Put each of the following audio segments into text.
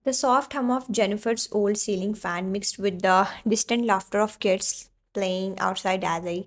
The soft hum of Jennifer's old ceiling fan mixed with the distant laughter of kids playing outside as I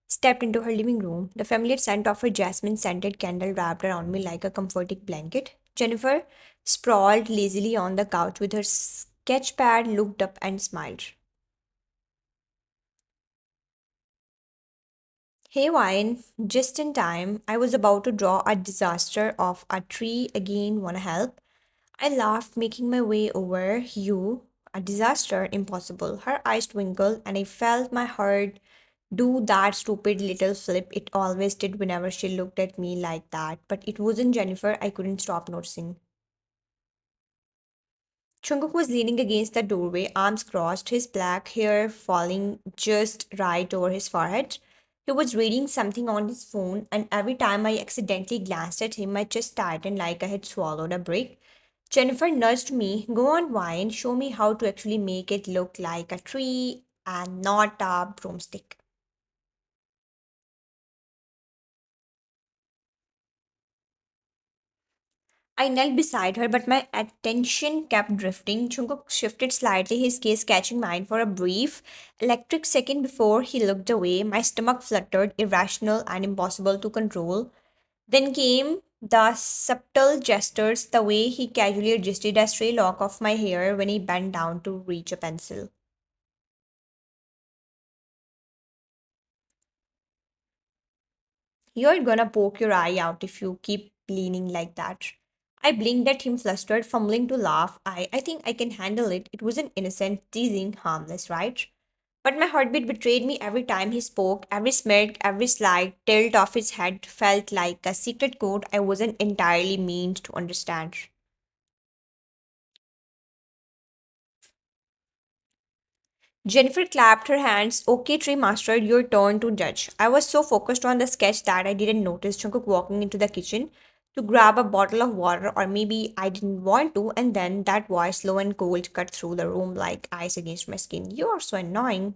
stepped into her living room. The familiar scent of her jasmine scented candle wrapped around me like a comforting blanket. Jennifer sprawled lazily on the couch with her sketch pad, looked up and smiled. Hey Wine, just in time. I was about to draw a disaster of a tree again. Wanna help? I laughed, making my way over. You? A disaster? Impossible. Her eyes twinkled, and I felt my heart do that stupid little flip it always did whenever she looked at me like that. But it wasn't Jennifer, I couldn't stop noticing. Jungkook was leaning against the doorway, arms crossed, his black hair falling just right over his forehead. He was reading something on his phone, and every time I accidentally glanced at him, my chest tightened like I had swallowed a brick. Jennifer nudged me, go on, Wine, show me how to actually make it look like a tree and not a broomstick. I knelt beside her, but my attention kept drifting. Jungkook shifted slightly, his gaze catching mine for a brief, electric second before he looked away. My stomach fluttered, irrational and impossible to control. Then came the subtle gestures, the way he casually adjusted a stray lock of my hair when he bent down to reach a pencil. You're gonna poke your eye out if you keep leaning like that. I blinked at him, flustered, fumbling to laugh. I think I can handle it. It was an innocent, teasing, harmless, right? But my heartbeat betrayed me every time he spoke. Every smirk, every slight tilt of his head felt like a secret code I wasn't entirely meant to understand. Jennifer clapped her hands. Okay, Tree Master, your turn to judge. I was so focused on the sketch that I didn't notice Jungkook walking into the kitchen to grab a bottle of water, or maybe I didn't want to, and then that voice, slow and cold, cut through the room like ice against my skin. You are so annoying.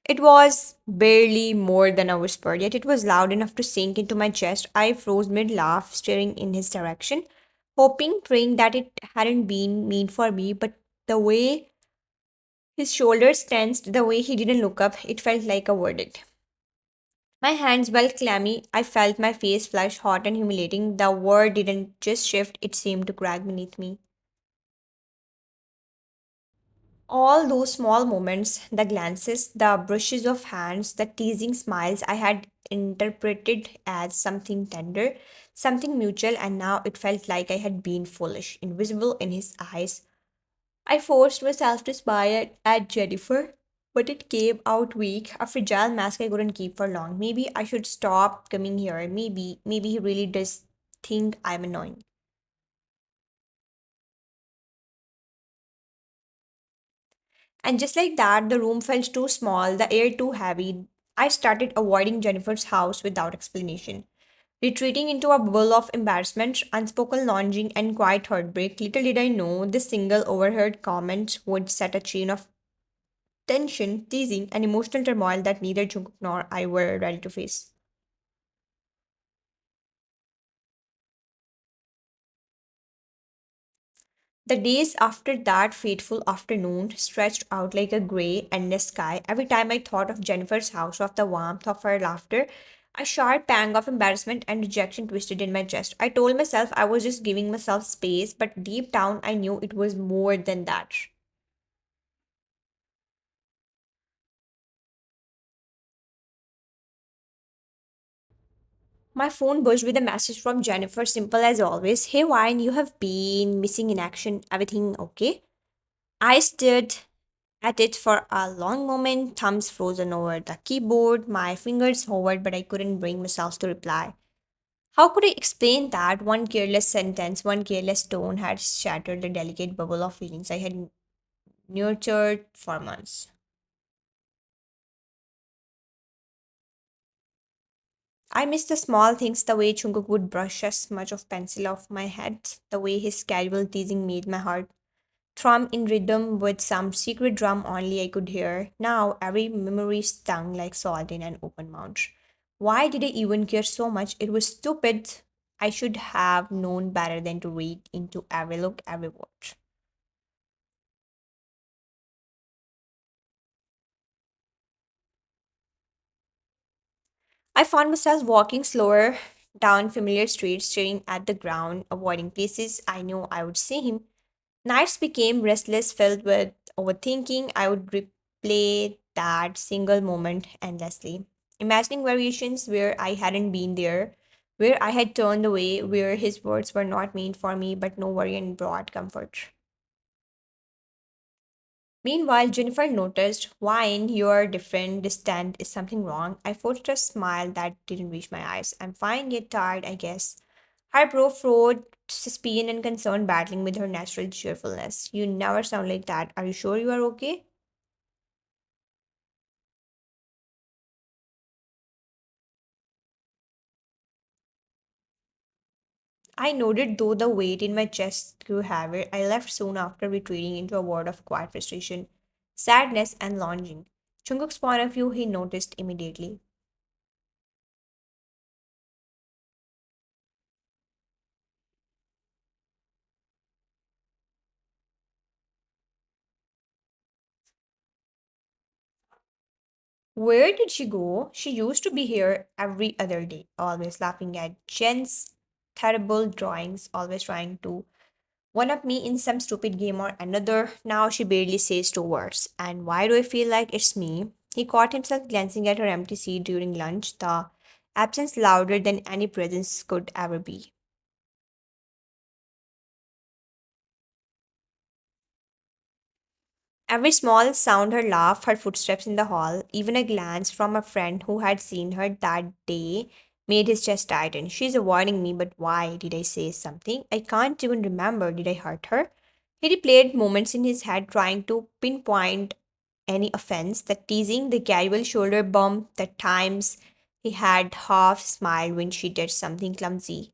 It was barely more than a whisper, yet it was loud enough to sink into my chest. I froze mid laugh, staring in his direction, hoping, praying that it hadn't been mean for me, but the way his shoulders tensed, the way he didn't look up, it felt like a verdict. My hands felt clammy. I felt my face flush hot and humiliating. The word didn't just shift, it seemed to crack beneath me. All those small moments, the glances, the brushes of hands, the teasing smiles I had interpreted as something tender, something mutual, and now it felt like I had been foolish, invisible in his eyes. I forced myself to smile at Jennifer, but it came out weak, a fragile mask I couldn't keep for long. Maybe I should stop coming here. Maybe he really does think I'm annoying. And just like that, the room felt too small, the air too heavy. I started avoiding Jennifer's house without explanation, retreating into a bubble of embarrassment, unspoken longing, and quiet heartbreak. Little did I know this single overheard comment would set a chain of tension, teasing, and emotional turmoil that neither Jungkook nor I were ready to face. The days after that fateful afternoon stretched out like a grey, endless sky. Every time I thought of Jennifer's house, of the warmth of her laughter, a sharp pang of embarrassment and rejection twisted in my chest. I told myself I was just giving myself space, but deep down I knew it was more than that. My phone buzzed with a message from Jennifer, simple as always. Hey Wine, you have been missing in action. Everything okay? I stood at it for a long moment, thumbs frozen over the keyboard, my fingers hovered, but I couldn't bring myself to reply. How could I explain that one careless sentence, one careless tone had shattered the delicate bubble of feelings I had nurtured for months? I miss the small things, the way Chungkook would brush a smudge of pencil off my head, the way his casual teasing made my heart thrum in rhythm with some secret drum only I could hear. Now every memory stung like salt in an open mouth. Why did I even care so much? It was stupid. I should have known better than to read into every look, every word. I found myself walking slower down familiar streets, staring at the ground, avoiding places I knew I would see him. Nights became restless, filled with overthinking. I would replay that single moment endlessly, imagining variations where I hadn't been there, where I had turned away, where his words were not meant for me, but no variant brought comfort. Meanwhile, Jennifer noticed, Wine, you're different, distant, is something wrong? I forced a smile that didn't reach my eyes. I'm fine yet tired, I guess. Her bro frowed, suspicion and concern battling with her natural cheerfulness. You never sound like that. Are you sure you are okay? I nodded, though the weight in my chest grew heavier. I left soon after, retreating into a world of quiet frustration, sadness, and longing. Jungkook's point of view he noticed immediately. Where did she go? She used to be here every other day, always laughing at Jen's terrible drawings, always trying to one up me in some stupid game or another. Now she barely says two words. And why do I feel like it's me? He caught himself glancing at her empty seat during lunch, the absence louder than any presence could ever be. Every small sound, her laugh, her footsteps in the hall, even a glance from a friend who had seen her that day, made his chest tighten. She's avoiding me, but why? Did I say something? I can't even remember. Did I hurt her? He replayed moments in his head, trying to pinpoint any offense, the teasing, the casual shoulder bump, the times he had half smiled when she did something clumsy.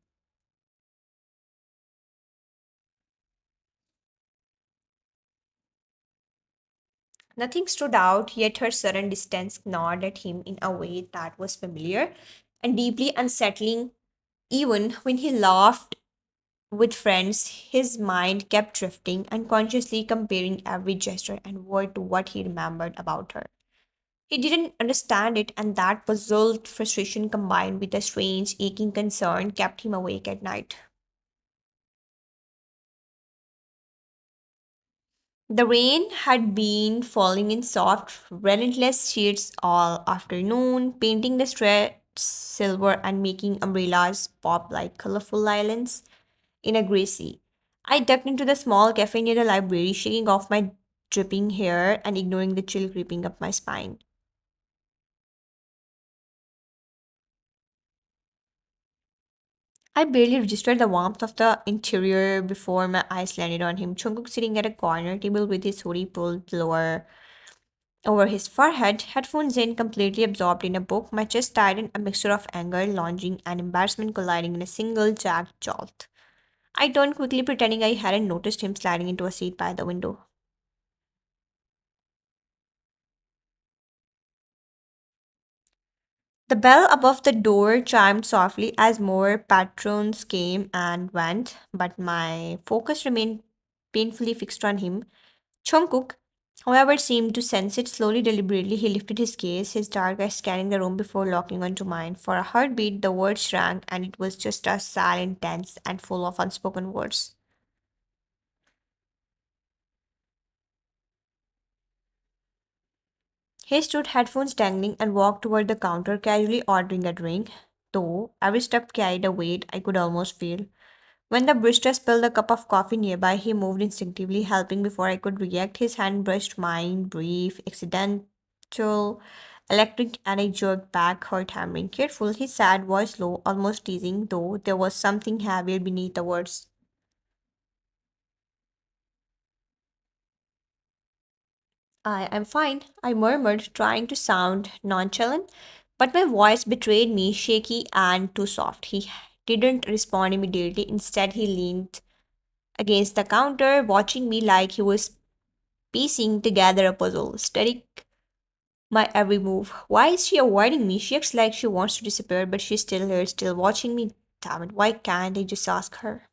Nothing stood out, yet her sudden distance gnawed at him in a way that was familiar and deeply unsettling. Even when he laughed with friends, his mind kept drifting, unconsciously comparing every gesture and word to what he remembered about her. He didn't understand it, and that puzzled frustration combined with a strange, aching concern kept him awake at night. The rain had been falling in soft, relentless sheets all afternoon, painting the streets silver and making umbrellas pop like colorful islands in a gray sea. I ducked into the small cafe near the library, shaking off my dripping hair and ignoring the chill creeping up my spine. I barely registered the warmth of the interior before my eyes landed on him. Jungkook sitting at a corner table with his hoodie pulled lower over his forehead, headphones in, completely absorbed in a book, my chest tightened, a mixture of anger, longing, and embarrassment colliding in a single jagged jolt. I turned quickly, pretending I hadn't noticed him sliding into a seat by the window. The bell above the door chimed softly as more patrons came and went, but my focus remained painfully fixed on him. Jungkook, however, seemed to sense it. Slowly, deliberately, he lifted his gaze, his dark eyes scanning the room before locking onto mine. For a heartbeat, the words shrank, and it was just a silent, tense, and full of unspoken words. He stood, headphones dangling, and walked toward the counter, casually ordering a drink, though every step carried a weight I could almost feel. When the barista spilled a cup of coffee nearby, he moved instinctively, helping before I could react. His hand brushed mine, brief, accidental, electric, and I jerked back, heart hammering. Careful, his sad voice low, almost teasing, though there was something heavier beneath the words. I am fine, I murmured, trying to sound nonchalant, but my voice betrayed me, shaky and too soft. He didn't respond immediately. Instead, he leaned against the counter, watching me like he was piecing together a puzzle. Static My every move. Why is she avoiding me? She acts like she wants to disappear, but she's still here, still watching me. Damn it, why can't I just ask her?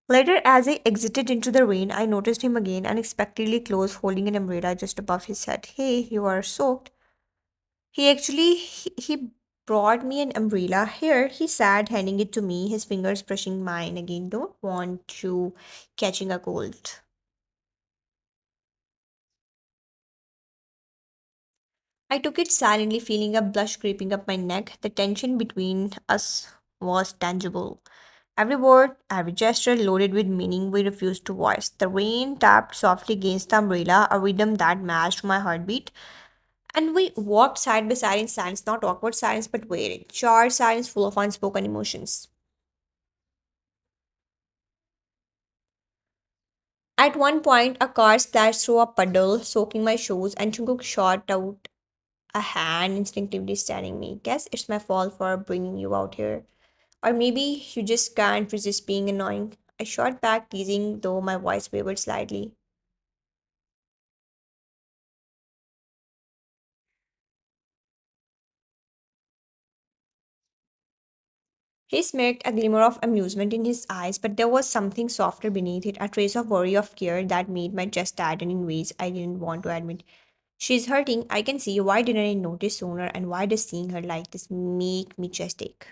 Later, as I exited into the rain, I noticed him again, unexpectedly close, holding an umbrella just above his head. Hey, you are soaked. He brought me an umbrella. Here, he sat, handing it to me, his fingers brushing mine again. Don't want you catching a cold. I took it silently, feeling a blush creeping up my neck. The tension between us was tangible. Every word, every gesture loaded with meaning we refused to voice. The rain tapped softly against the umbrella, a rhythm that matched my heartbeat. And we walked side by side in silence, not awkward silence, but waiting. Short silence full of unspoken emotions. At one point, a car splashed through a puddle, soaking my shoes, and Jungkook shot out a hand, instinctively staring me. Guess it's my fault for bringing you out here. Or maybe you just can't resist being annoying. I shot back, teasing, though my voice wavered slightly. He smirked, a glimmer of amusement in his eyes, but there was something softer beneath it, a trace of worry, of care that made my chest tighten in ways I didn't want to admit. She's hurting, I can see. Why didn't I notice sooner, and why does seeing her like this make me chest ache?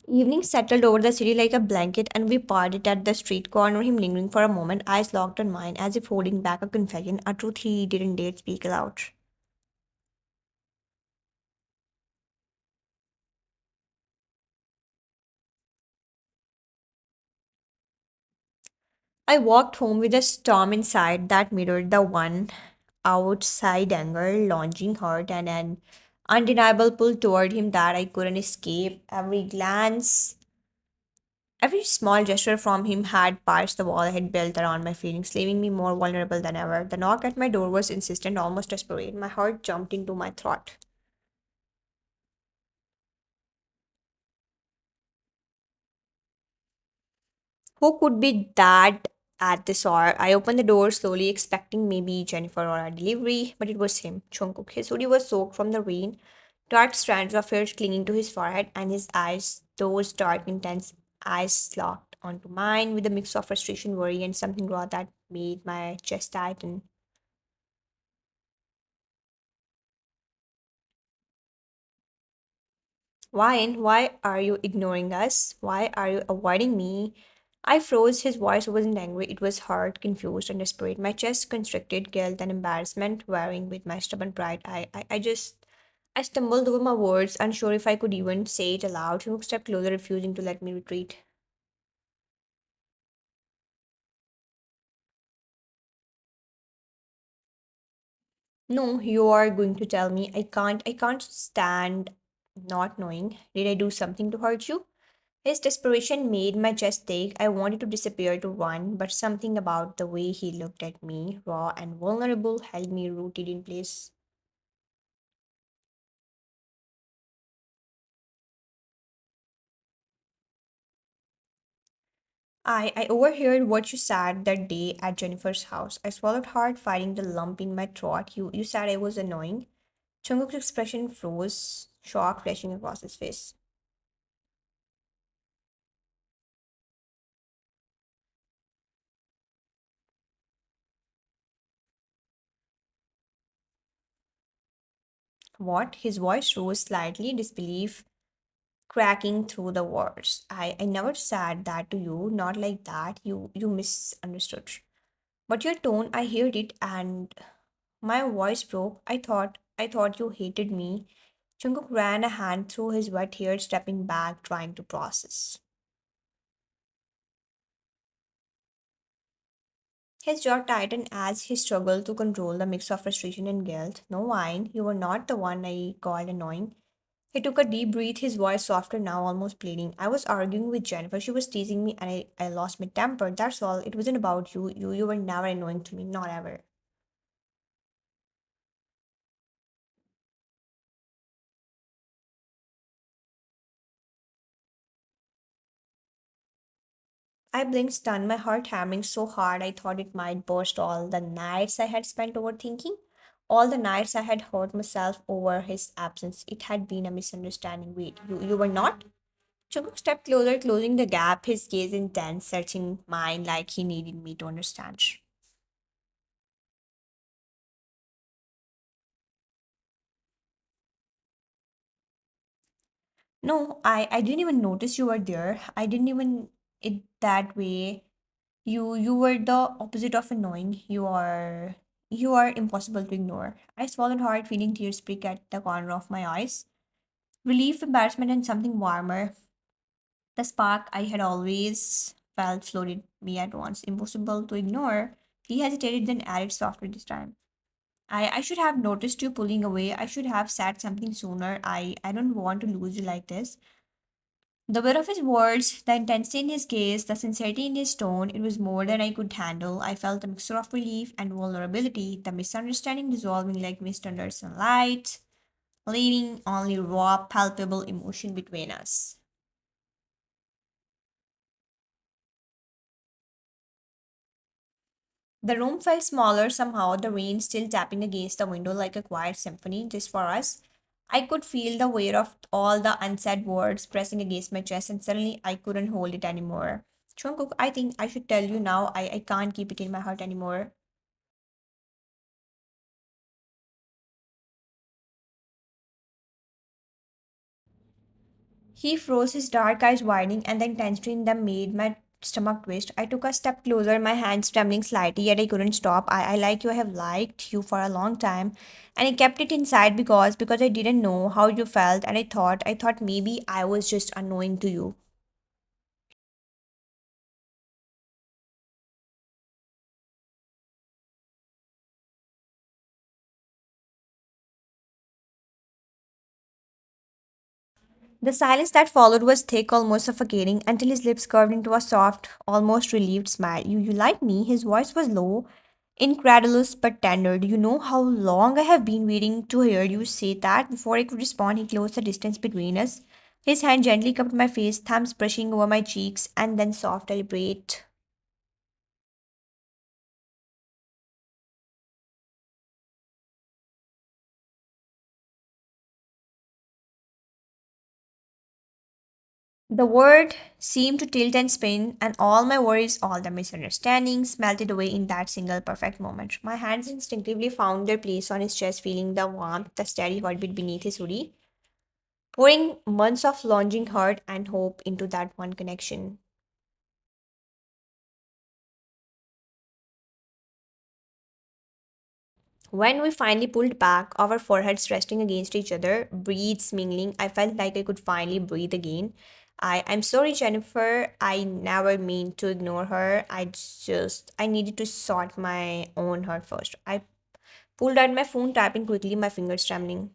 Evening settled over the city like a blanket, and we parted at the street corner, him lingering for a moment, eyes locked on mine, as if holding back a confession, a truth he didn't dare speak aloud. I walked home with a storm inside that mirrored the one outside, anger, longing, hurt, and an undeniable pull toward him that I couldn't escape. Every glance, every small gesture from him had patched the wall I had built around my feelings, leaving me more vulnerable than ever. The knock at my door was insistent, almost desperate. My heart jumped into my throat. Who could be that at this hour? I opened the door slowly, expecting maybe Jennifer or a delivery, but it was him, Jungkook. His hoodie was soaked from the rain, dark strands of hair clinging to his forehead, and his eyes, those dark, intense eyes, locked onto mine with a mix of frustration, worry, and something raw that made my chest tighten. Why are you ignoring us? Why are you avoiding me? I froze. His voice wasn't angry, it was hurt, confused, and desperate. My chest constricted, guilt and embarrassment warring with my stubborn pride. I stumbled over my words, unsure if I could even say it aloud. He took a step closer, refusing to let me retreat. No, you are going to tell me. I can't stand not knowing. Did I do something to hurt you? His desperation made my chest ache. I wanted to disappear to run, but something about the way he looked at me, raw and vulnerable, held me rooted in place. I overheard what you said that day at Jennifer's house. I swallowed hard, fighting the lump in my throat. You said I was annoying. Jungkook's expression froze, shock flashing across his face. What? His voice rose slightly, disbelief cracking through the words. I never said that to you, not like that. You misunderstood. But your tone, I heard it and my voice broke. I thought you hated me. Jungkook ran a hand through his wet hair, stepping back, trying to process. His jaw tightened as he struggled to control the mix of frustration and guilt. No wine, you were not the one I called annoying. He took a deep breath, his voice softer now, almost pleading. I was arguing with Jennifer. She was teasing me and I lost my temper. That's all. It wasn't about you. You were never annoying to me, not ever. I blinked stunned, my heart hammering so hard I thought it might burst. All the nights I had spent overthinking, all the nights I had hurt myself over his absence. It had been a misunderstanding. Wait, you were not? Jungkook stepped closer, closing the gap, his gaze intense, searching mine like he needed me to understand. No, I didn't even notice you were there. I didn't even it that way. You were the opposite of annoying. You are impossible to ignore. I swallowed hard, feeling tears prick at the corner of my eyes. Relief, embarrassment, and something warmer. The spark I had always felt flooded me at once. Impossible to ignore. He hesitated, then added softly this time. I should have noticed you pulling away. I should have said something sooner. I don't want to lose you like this. The weight of his words, the intensity in his gaze, the sincerity in his tone, it was more than I could handle. I felt a mixture of relief and vulnerability, the misunderstanding dissolving like mist under sunlight, leaving only raw, palpable emotion between us. The room felt smaller somehow, the rain still tapping against the window like a quiet symphony just for us. I could feel the weight of all the unsaid words pressing against my chest, and suddenly I couldn't hold it anymore. Jungkook, I think I should tell you now. I can't keep it in my heart anymore. He froze, his dark eyes widening, and the intensity in them made my stomach twist. I took a step closer, my hands trembling slightly, yet I couldn't stop. I like you, I have liked you for a long time. And I kept it inside because I didn't know how you felt, and I thought maybe I was just annoying to you. The silence that followed was thick, almost suffocating, until his lips curved into a soft, almost relieved smile. You like me? His voice was low, incredulous but tender. Do you know how long I have been waiting to hear you say that? Before I could respond, he closed the distance between us. His hand gently cupped my face, thumbs brushing over my cheeks, and then soft, deliberate. The word seemed to tilt and spin, and all my worries, all the misunderstandings, melted away in that single perfect moment. My hands instinctively found their place on his chest, feeling the warmth, the steady heartbeat beneath his hoodie, pouring months of longing hurt and hope into that one connection. When we finally pulled back, our foreheads resting against each other, breaths mingling, I felt like I could finally breathe again. I'm sorry, Jennifer. I never mean to ignore her. I needed to sort my own hurt first. I pulled out my phone, typing quickly, my fingers trembling.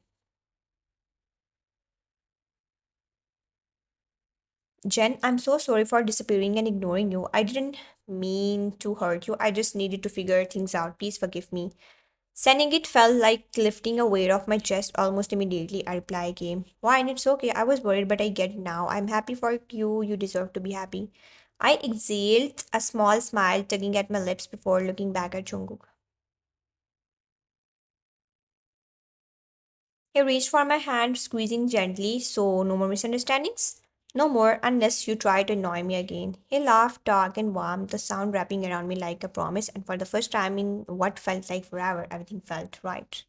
Jen, I'm so sorry for disappearing and ignoring you. I didn't mean to hurt you. I just needed to figure things out. Please forgive me. Sending it felt like lifting a weight off my chest almost immediately. A reply came. Fine, it's okay. I was worried, but I get it now. I'm happy for you. You deserve to be happy. I exhaled a small smile, tugging at my lips before looking back at Jungkook. He reached for my hand, squeezing gently, so no more misunderstandings. No more, unless you try to annoy me again. He laughed, dark and warm, the sound wrapping around me like a promise, and for the first time in what felt like forever, everything felt right.